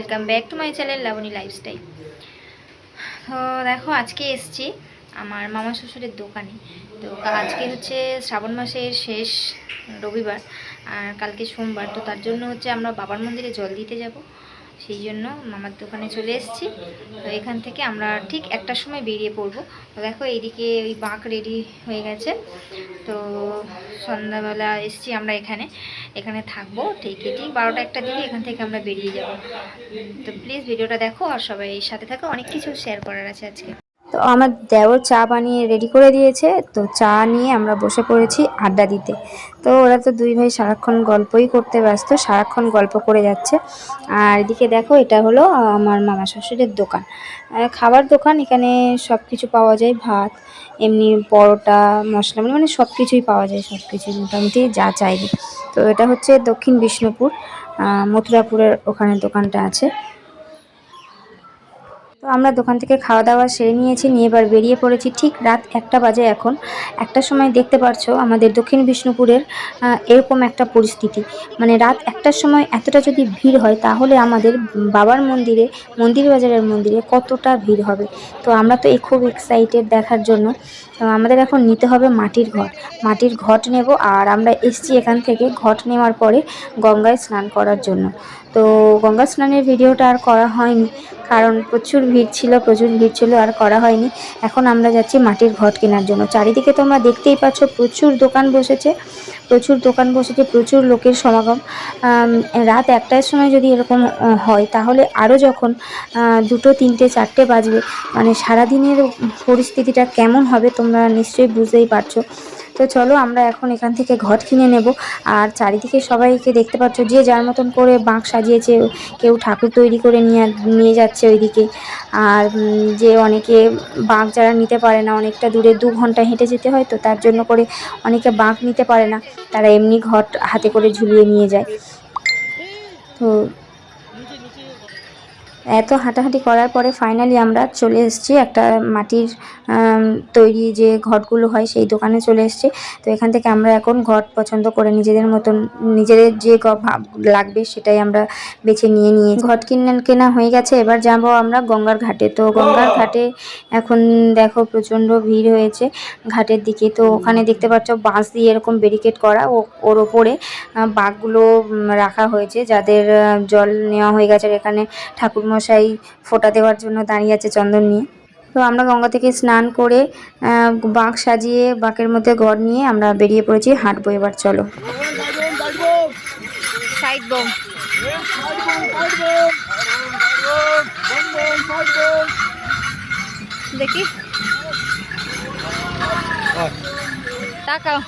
Welcome back to my channel Labani lifestyle. তো দেখো আজকে এসছি আমার মামা শ্বশুরের দোকানে। তো আজকে হচ্ছে শ্রাবণ মাসের শেষ রবিবার আর কালকে সোমবার, তো তার জন্য হচ্ছে আমরা বাবার মন্দিরে জল দিতে যাব, সেই জন্য মামার দোকানে চলে এসেছি। তো এখান থেকে আমরা ঠিক একটার সময় বেরিয়ে পড়বো। তো দেখো এইদিকে ওই বাঁক রেডি হয়ে গেছে। তো সন্ধ্যাবেলা এসছি আমরা এখানে থাকবো ঠিক 12টা 1টার দিকে এখান থেকে আমরা বেরিয়ে যাব। তো প্লিজ ভিডিওটা দেখো আর সবাই সাথে থাকো, অনেক কিছু শেয়ার করার আছে আজকে। তো আমার দেওর চা বানিয়ে রেডি করে দিয়েছে, তো চা নিয়ে আমরা বসে পড়েছি আড্ডা দিতে। তো ওরা তো দুই ভাই সারাক্ষণ গল্পই করতে ব্যস্ত, সারাক্ষণ গল্প করে যাচ্ছে। আর এদিকে দেখো এটা হলো আমার মামা শ্বশুরের দোকান, খাবার দোকান। এখানে সব কিছু পাওয়া যায়, ভাত, এমনি পরোটা, মশলা মানে সব কিছুই পাওয়া যায়, সব কিছুই মোটামুটি যা চাইবে। তো এটা হচ্ছে দক্ষিণ বিষ্ণুপুর, মথুরাপুরের ওখানে দোকানটা আছে। তো আমরা দোকান থেকে খাওয়া দাওয়া সেরে নিয়েছি, নিয়ে এবার বেরিয়ে পড়েছি। ঠিক রাত 1টা বাজে এখন। 1টার সময় দেখতে পারছো আমাদের দক্ষিণ বিষ্ণুপুরের এরকম একটা পরিস্থিতি, মানে রাত 1টার সময় এতটা যদি ভিড় হয় তাহলে আমাদের বাবার মন্দিরে, মন্দির বাজারের মন্দিরে কতটা ভিড় হবে। তো আমরা তো খুব এক্সাইটেড দেখার জন্য। তো আমাদের এখন নিতে হবে মাটির ঘট নেব। আর আমরা এসছি এখান থেকে ঘট নেওয়ার পরে গঙ্গায় স্নান করার জন্য। তো গঙ্গা স্নানের ভিডিওটা আর করা হয়নি, কারণ প্রচুর ভিড় ছিল আর করা হয়নি। এখন আমরা যাচ্ছি মাটির ঘট কেনার জন্য। চারিদিকে তোমরা দেখতেই পাচ্ছ প্রচুর দোকান বসেছে, প্রচুর লোকের সমাগম। রাত 1টার সময় যদি এরকম হয় তাহলে আরও যখন 2টো 3টে 4টে বাজবে, মানে সারাদিনের পরিস্থিতিটা কেমন হবে তোমরা নিশ্চয়ই বুঝতেই পারছো। তো চলো আমরা এখন এখান থেকে ঘট কিনে নেব। আর চারিদিকে সবাইকে দেখতে পাচ্ছ, যে যার মতন করে বাঁক সাজিয়েছে, কেউ ঠাকুর তৈরি করে নিয়ে যাচ্ছে ওইদিকে। আর যে অনেকে বাঁক যারা নিতে পারে না, অনেকটা দূরে 2 ঘন্টা হেঁটে যেতে হয়, তো তার জন্য করে অনেকে বাঁক নিতে পারে না, তারা এমনি ঘট হাতে করে ঝুলিয়ে নিয়ে যায়। তো এত হাঁটাহাঁটি করার পরে ফাইনালি আমরা চলে এসেছি একটা মাটির তৈরি যে ঘটগুলো হয় সেই দোকানে চলে এসেছি। তো এখান থেকে আমরা এখন ঘট পছন্দ করে নিজেদের মতন, নিজেদের যে লাগবে সেটাই আমরা বেছে নিয়ে ঘট কেনা হয়ে গেছে। এবার যাব আমরা গঙ্গার ঘাটে। তো গঙ্গার ঘাটে এখন দেখো প্রচণ্ড ভিড় হয়েছে ঘাটের দিকে। তো ওখানে দেখতে পাচ্ছ বাঁশ দিয়ে এরকম ব্যারিকেড করা, ওর ওপরে বাঘগুলো রাখা হয়েছে, যাদের জল নেওয়া হয়ে গেছে। এখানে ঠাকুরমশাই ফোঁটা দেওয়ার জন্য দাঁড়িয়ে আছে চন্দন নিয়ে। তো আমরা গঙ্গা থেকে স্নান করে বাঁক সাজিয়ে বাঁকের মধ্যে ঘর নিয়ে আমরা বেরিয়ে পড়েছি, হাঁটবো এবার। চলো সাইড বম দেখি, তাকাও।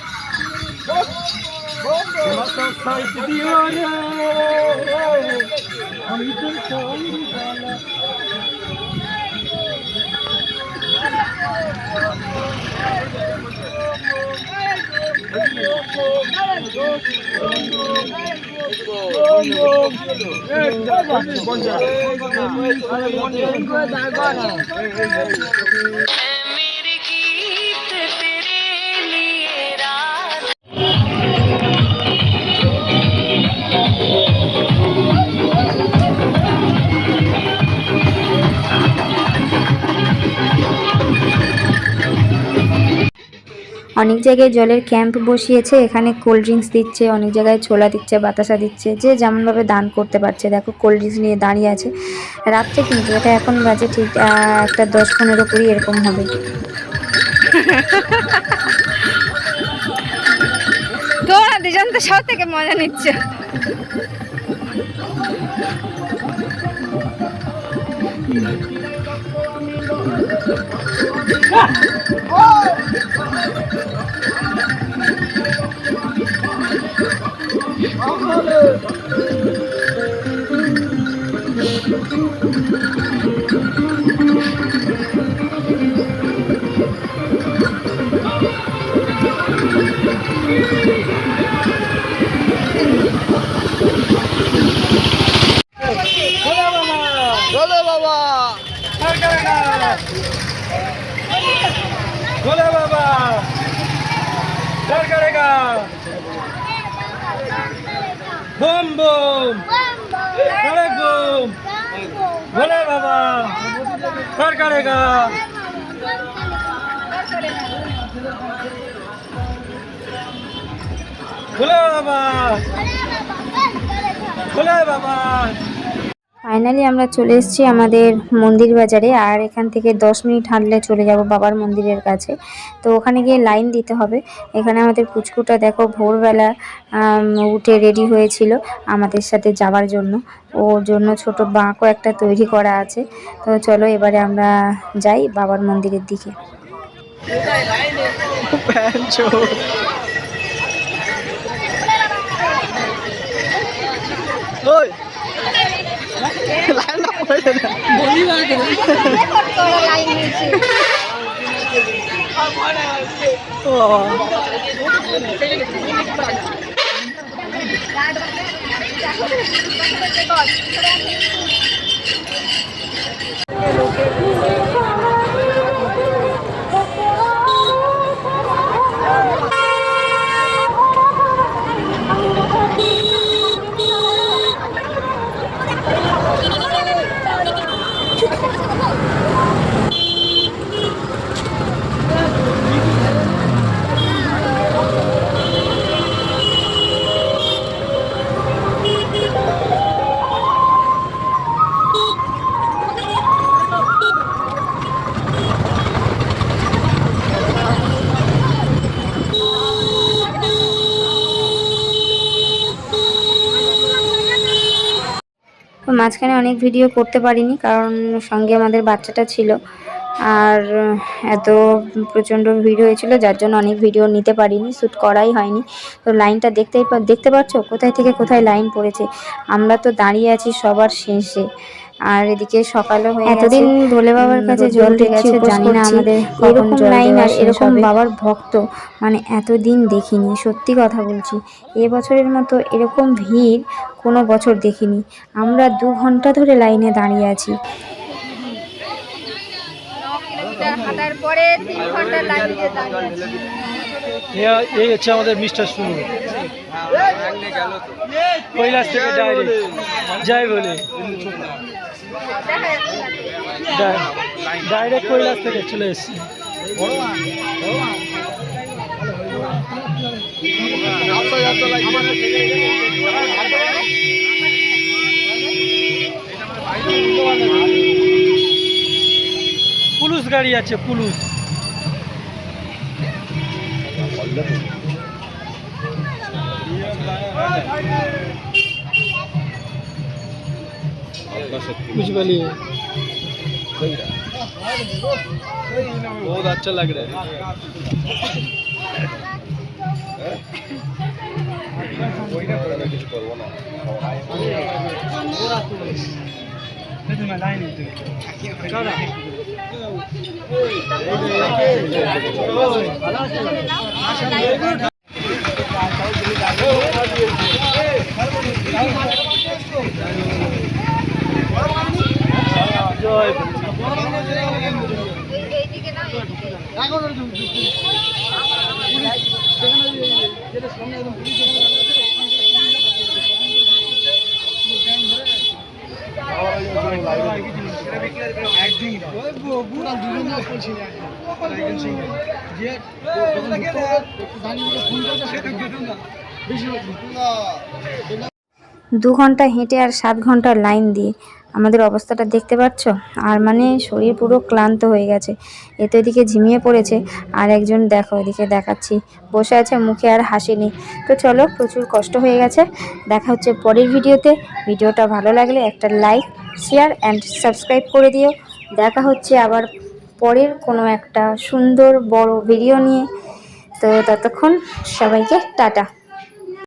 অনেক জায়গায় জলের ক্যাম্প বসিয়েছে, এখানে কোল্ড ড্রিঙ্কস দিচ্ছে, অনেক জায়গায় ছোলা দিচ্ছে, বাতাসা দিচ্ছে, যে যেমনভাবে দান করতে পারছে। দেখো কোল্ড ড্রিঙ্কস নিয়ে দাঁড়িয়ে আছে। রাত্রে কিন্তু এটা এখন বাজে ঠিক একটা 10-15 এরকম হবে। তোরা দুজন তো সব থেকে মজা নিচ্ছে। भोले बाबा डर करेगा। बम बम बम भोले बाबा कर करेगा भोले बाबा भोले बाबा। ফাইনালি আমরা চলে এসেছি আমাদের মন্দির বাজারে, আর এখান থেকে 10 মিনিট হাঁটলে চলে যাব বাবার মন্দিরের কাছে। তো ওখানে গিয়ে লাইন দিতে হবে। এখানে আমাদের পুচকুটা দেখো ভোরবেলা উঠে রেডি হয়েছিল আমাদের সাথে যাওয়ার জন্য। ওর জন্য ছোট বাঁকও একটা তৈরি করা আছে। তো চলো এবারে আমরা যাই বাবার মন্দিরের দিকে। তো মাঝখানে অনেক ভিডিও করতে পারিনি, কারণ সঙ্গে আমাদের বাচ্চাটা ছিল, আর এত প্রচণ্ড ভিড় হয়েছিল যার জন্য অনেক ভিডিও নিতে পারিনি, শ্যুট করাই হয়নি। তো লাইনটা দেখতে পাচ্ছ কোথায় থেকে কোথায় লাইন পড়েছে। আমরা তো দাঁড়িয়ে আছি সবার শেষে, আর এদিকে সকালও হয়ে গেছে। এতদিন ভোলে বাবার কাছে জল দিচ্ছি, জানি না আমাদের এরকম লাইন আর এরকম বাবার ভক্ত মানে এতদিন দেখিনি। সত্যি কথা বলছি, এবছরের মতো এরকম ভিড় কোনো বছর দেখিনি। আমরা 2 ঘন্টা ধরে লাইনে দাঁড়িয়ে আছি। হাঁটার পরে 3 ঘন্টা লাইন দিয়ে দাঁড়িয়ে আছি। এই হচ্ছে আমাদের মিস্টার সুনু, কৈলাস থেকে ডাইরেক্ট যাই বলে ডাইরেক্ট কৈলাস থেকে চলে এসেছি। পুলিশ গাড়ি আছে, পুলিশ कुछ बोलिए। बहुत अच्छा लग रहा है। दो घंटा हेঁটে আর 7 ঘন্টার লাইন দিয়ে আমাদের অবস্থাটা দেখতে পাচ্ছ। আর মানে শরীর পুরো ক্লান্ত হয়ে গেছে। এ তো এদিকে ঝিমিয়ে পড়েছে, আর একজন দেখো এদিকে দেখাচ্ছি বসে আছে, মুখে আর হাসি নেই। তো চলো, প্রচুর কষ্ট হয়ে গেছে। দেখা হচ্ছে পরের ভিডিওতে। ভিডিওটা ভালো লাগলে একটা লাইক, শেয়ার অ্যান্ড সাবস্ক্রাইব করে দিও। দেখা হচ্ছে আবার পরের কোনো একটা সুন্দর বড় ভিডিও নিয়ে। তো ততক্ষণ সবাইকে টাটা।